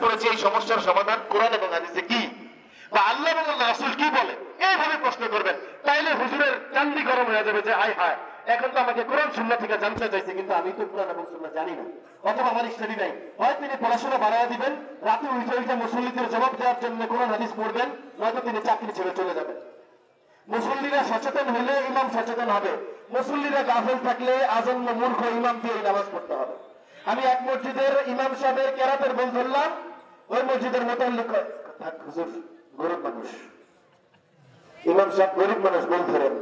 করেছি এই সমস্যার সমাধান কোরআন এবং হাদিসে কি, বা আল্লাহ এবং আল্লাহ রাসূল কি বলে, এইভাবে প্রশ্ন করবেন। তাইলে হুজুরের চান্দি গরম হয়ে যাবে যে আয় হায়, এখন তো আমাকে কোরআন সুন্নাহ থেকে জানতে চাইছে, কিন্তু আমি তো কোরআন এবং সুন্নাহ জানি না, অথবা আমার স্টাডি নাই। হয় তিনি পড়াশোনা বাড়াইয়া দিবেন, রাতে উঠে মুসল্লিদের জবাব দেওয়ার জন্য কোরআন হাদিস পড়বেন, নয়তো তিনি চাকরি ছেড়ে চলে যাবেন। মুসল্লিরা সচেতন হলে ইমাম সচেতন হবে, মুসল্লিরা গাফেল থাকলে আজন্ম মূর্খ ইমাম দিয়ে নামাজ পড়তে হবে। আমি এক মসজিদের ইমাম সাহেবের কেরাতের বল ধরলাম, ওই মসজিদের মোতাল্লিক হুজুর গরিব মানুষ, ইমাম সাহেব গরিব মানুষ বল ধরেন।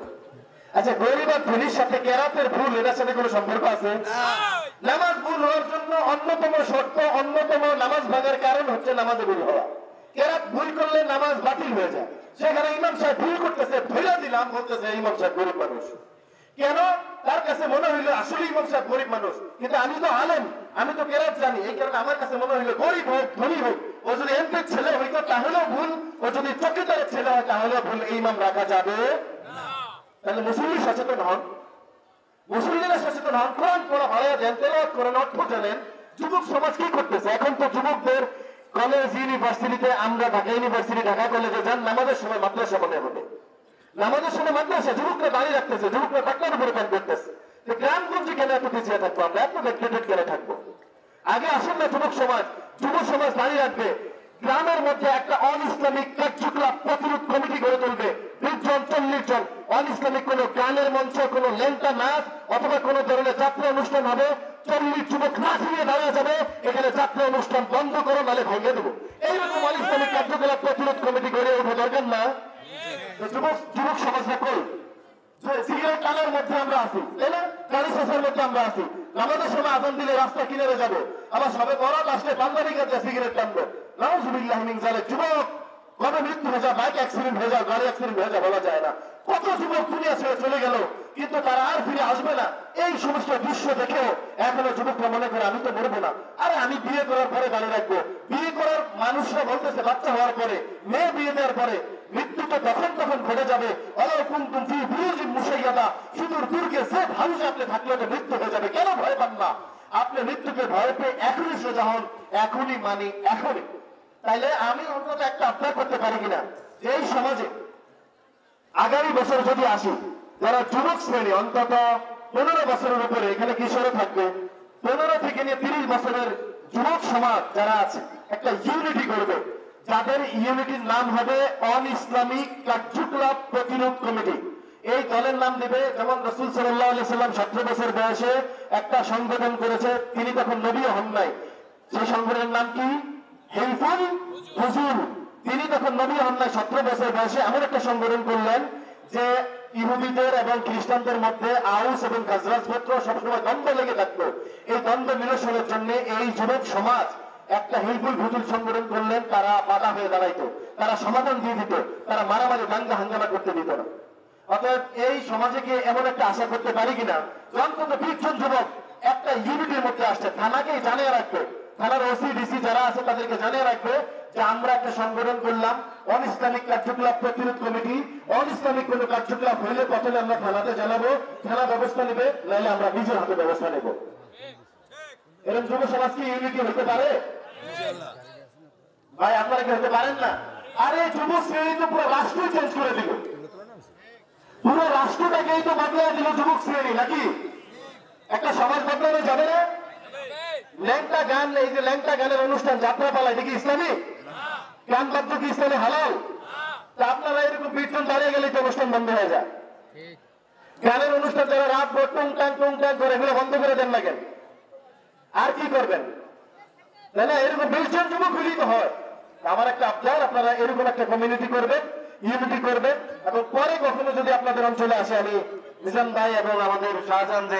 আচ্ছা, গরিব আর ধনীর সাথে কেরাতের ভুল এটার সাথে কোনো সম্পর্ক আছে? নামাজ ভুল হওয়ার জন্য অন্যতম শর্ত, অন্যতম নামাজ ভাঙার কারণ হচ্ছে নামাজে ভুল হওয়া। কেরাত ভুল করলে নামাজ বাতিল হয়ে যায়। সেখানে ইমাম সাহেব ভুল করতেছে, ধরে দিলাম, বলতেছে ইমাম সাহেব গরিব মানুষ। কেন? তার কাছে মনে হইলো আসলে ইমাম সাহেব গরিব মানুষ, কিন্তু আমি তো আলেম, আমি তো কেরাত জানি, এই কারণে আমার কাছে মনে হইলো গরিব হোক ধনী হোক, ও যদি এমপির ছেলে হইতো তাহলেও ভুল, ও যদি চকিদারের ছেলে হয় তাহলেও ভুল, এই ইমাম রাখা যাবে। তাহলে মুসল্লি সচেতন হন, মুসল্লিরা সচেতন হন, কোরআন পড়া ভাড়া দেন, তেলাওয়াত করেন, অর্থ জানেন। যুবক সমাজ কি করতেছে এখন? তো যুবকদের কলেজ ইউনিভার্সিটিতে, আমরা ঢাকা ইউনিভার্সিটি ঢাকা কলেজে যান, নামাজের সময় মাদ্রাসা মনে হবে, নামাজের সময় মাদ্রাসা, যুবকরা দাঁড়িয়ে রাখতেছে, যুবকরা টাকার উপরে প্যান করতেছে। গ্রামগঞ্জে কেন এত পিছিয়ে থাকবো আমরা, এত ডেক্রেটেড কেন থাকবো? আগে আসেন না যুবক সমাজ দাঁড়িয়ে রাখবে, গ্রামের মধ্যে একটা অন ইসলামিক কার্যকলাপ প্রতিরোধ কমিটি গড়ে তুলবে, 20 জন 40 জন। অন ইসলামিক কোন গানের মঞ্চ, কোন লেংটা নাচ অথবা কোন ধরনের যাত্রা অনুষ্ঠান হবে, 40 যুবক নাচ নিয়ে দাঁড়িয়ে যাবে, এখানে যাত্রা অনুষ্ঠান বন্ধ করো, নালে ভেঙে দেবো। এইরকম অন ইসলামিক কার্যকলাপ প্রতিরোধ কমিটি গড়ে ওঠা দরকার না? যুবক সমাজটা কই? সিগারেট টানার মধ্যে আমরা আছি, তাই না? গাড়ি শেষের মধ্যে আমরা আছি। আমাদের সময় আজান দিলে রাস্তা কিনারে যাবো, আবার সবে বরাত আসলে বাংলাদেশ কাছে সিগারেট টানবো। নাউজুবিল্লাহ মিন যালিক। যুবক কবে মৃত্যু হয়ে যায়, বাইক অ্যাক্সিডেন্ট হয়ে যায়, গাড়ি অ্যাক্সিডেন্ট হয়ে যায়, বলা যায় না। কত যুবক দুনিয়া ছেড়ে চলে গেল, কিন্তু তারা আর ফিরে আসবে না। এই সমস্ত দৃশ্য দেখেও এখনো যুবকরা মনে করে আমি তো মরবো না। আরে আমি বিয়ে করার পরে গাড়ি রাখবো। বিয়ে করার মানুষরা বলতেছে বাচ্চা হওয়ার পরে, মেয়ে বিয়ে দেওয়ার পরে। মৃত্যু তো তখন ঘটে যাবে। সুদূর দূরকে সেফ হাউসে আপনি থাকলে তো মৃত্যু হয়ে যাবে, কেন ভয় পান না? আপনি মৃত্যুকে ভয় পেয়ে এখনই সোজা হন, এখনই মানি, এখনই। তাইলে আমি অন্তত একটা আবদার করতে পারি কিনা, যে এই সমাজে আগামী বছর যদি আসি, যারা যুবক শ্রেণী অন্তত 15 বছরের উপরে, এখানে কিশোরও থাকবে, 15 থেকে নিয়ে 30 বছরের যুবক সমাজ যারা আছে, একটা ইউনিটি করবে, যাদের ইউনিটির নাম হবে অন ইসলামিক কার্যকলাপ প্রতিরোধ কমিটি। এই দলের নাম দিবে, যেমন রাসূল সাল্লাল্লাহু আলাইহি সাল্লাম 17 বছর বয়সে একটা সংগঠন করেছে, তিনি তখন নবীও হন নাই। সেই সংগঠনের নাম কি? হিলফুল হুজুর। তিনি তখন নবী হন নাই, 17 বছর বয়সে এমন একটা সংগঠন করলেন যে ইহুদিদের এবং খ্রিস্টানদের মধ্যে আউস এবং খাজরাজ গোত্র সবসময় দ্বন্দ্ব লেগে থাকতো। এই দ্বন্দ্ব নিরসনের জন্য এই যুবক সমাজ একটা হিলফুল হুজুর সংগঠন করলেন। তারা বাধা হয়ে দাঁড়াইতো, তারা সমাধান দিয়ে দিত, তারা মারামারি দাঙ্গা হাঙ্গামা করতে দিত না। অতএব এই সমাজে গিয়ে এমন একটা আশা করতে পারি কিনা, অন্তত 20 জন যুবক একটা ইউনিটির মধ্যে আসছে, থানাকেই জানিয়ে রাখবে, থানার ওসি ডিসি যারা আছে তাদেরকে জানিয়ে রাখবে যে আমরা একটা সংগঠন করলাম, অন ইসলামিক কার্যকলাপ প্রতিরোধ কমিটি। অন ইসলামিক কোন কার্যকলাপ হইলে প্রথমে আমরা থানাতে জানাবো, থানা ব্যবস্থা নেবে, নাহলে আমরা নিজের হাতে ব্যবস্থা নেব। এরকম যুব সমাজ কি ইউনিটি হতে পারে? ভাই আপনারা কি হতে পারেন না? আরে যুব শ্রেণী তো পুরো রাষ্ট্র চেঞ্জ করে দিল, পুরো রাষ্ট্রটাকেই তো বদলে দিল যুবক শ্রেণী, নাকি? একটা সমাজ বদলানো যাবে না? ল্যাংটা গান, এই যে ল্যাংটা গানের অনুষ্ঠান, যাত্রা পালা, এটা কি ইসলামী? গান বাদ্য কি ইসলামী হালাল? তা আপনারা এরকম 20 জন দাঁড়িয়ে গেলে তো অনুষ্ঠান বন্ধ হয়ে যায়। গানের অনুষ্ঠান যারা রাত ভোর টুংটাং করে, এগুলো বন্ধ করে দেন না কেন? আর কি করবেন? তাই না? এরকম 20 জন যুবক হলেই তো হয়। আমার একটা আবদার, আপনারা এরকম একটা কমিউনিটি করবেন, ইউনিটি করবেন, এবং পরে কখনো যদি আপনাদের অঞ্চলে আসে, আমি মিজান ভাই এবং আমাদের শাহজাহান যে